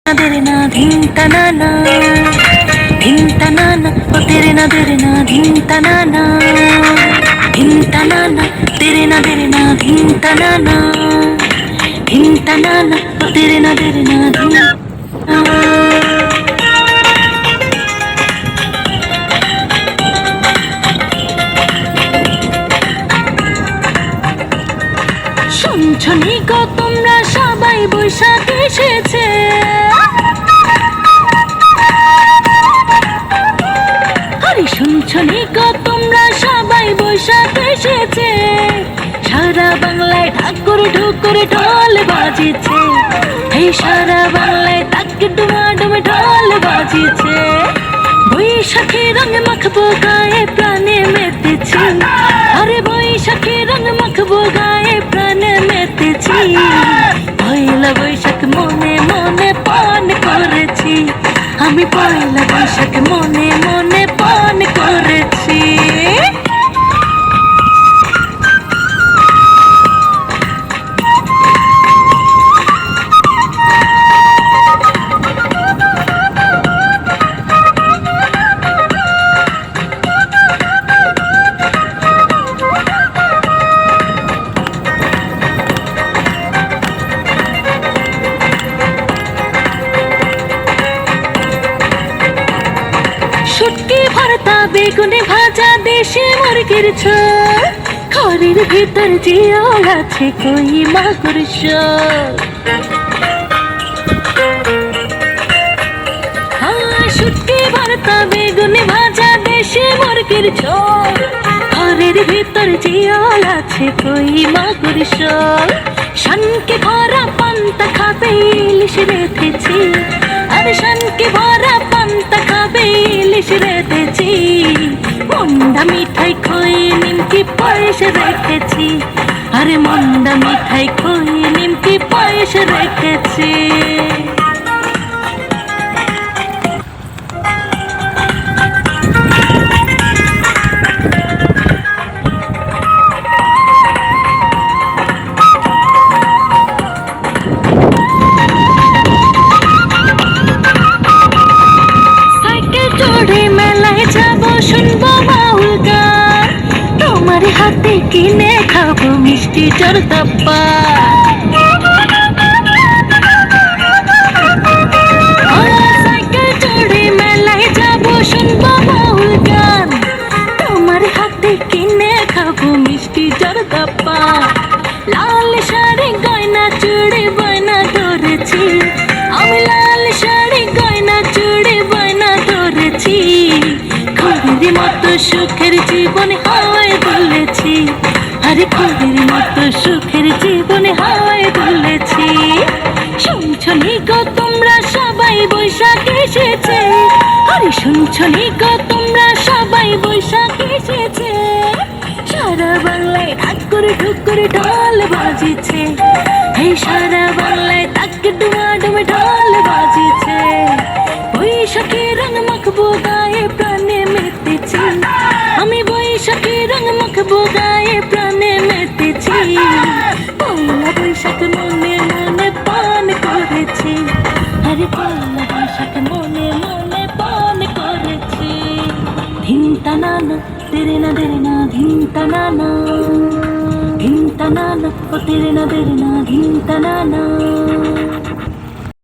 तेरे ना धिन तनाना धिन तनाना ओ तेरे ना धिन तनाना धिन तनाना तेरे ना धिन तनाना धिन तनाना ओ तेरे ना धिन শুনছনি গো তোমরা সবাই বৈশাখ এসেছে আরে শুনছনি গো তোমরা সবাই বৈশাখ এসেছে সারা বাংলায় ঠাকুর ঠুকুর ঢোল বাজিছে এই সারা বাংলায় তাক ডুমাডুম ঢোল বাজিছে বৈশাখী রঙ মাখবো গায়ে প্রাণে মেতেছি আরে বৈশাখী রঙ মাখবো গায়ে প্রাণে মেতেছি পয়লা বৈশাখ মনে মনে পান করেছি আমি পয়লা বৈশাখ মনে মনে পান করেছি শুটকি ভর্তা বেগুনে ভাজা দেশি মুরগির ঝোল ঘরের ভিতর জিওল আছে কই মাগুর শুটকি ভর্তা বেগুনে ভাজা দেশি মুরগির ঝোল ঘরের ভিতর জিওল আছে কই মাগুর শানকে ভরা পান্তা খাবে ইলিশ রেখেছি আর শানকে ভরা পান্তা খাবে ইলিশ রেখেছি মন্ডা মিঠাই খই নিমকি পায়েস রেখেছি আরে মন্ডা মিঠাই খই নিমকি পায়েস রেখেছি শুনবো বাউল গান তোমার হাতে কিনে খাবো মিষ্টি জর্দাপ্পা সাইকেল চড়ে মেলায় যাবো শুনবো বাউল গান তোমার হাতে কিনে খাবো মিষ্টি জর্দাপ্পা লাল শাড়ি গয়না চুড়ি বয়না ধরেছি আমি লাল শাড়ি গয়না চুড়ি বয়না ধরেছি খড়ির মতো সুখের জীবনে হাওয়ায় দুলেছি আরে খড়ির মতো সুখের জীবনে হাওয়ায় দুলেছি শুনছনি গো তোমরা সবাই বৈশাখ এসেছে আরে শুনছনি গো তোমরা সবাই বৈশাখ এসেছে সারা বাংলায় ঠাকুর ঠুকুর ঢোল বাজিছে এই সারা বাংলায় তাক ডুমাডুম ঢোল বাজিছে বৈশাখী রঙ মাখবো গায়ে প্রাণে মেতেছি আমি বৈশাখী রঙ মাখবো গায়ে প্রাণে মেতেছি পয়লা বৈশাখ মনে মনে পান করেছি আরে পয়লা বৈশাখ মনে মনে পান করেছি ধিন তানানা তেরে না ধিন তানানা ধিন তানানা ও তেরে না ধিন তানানা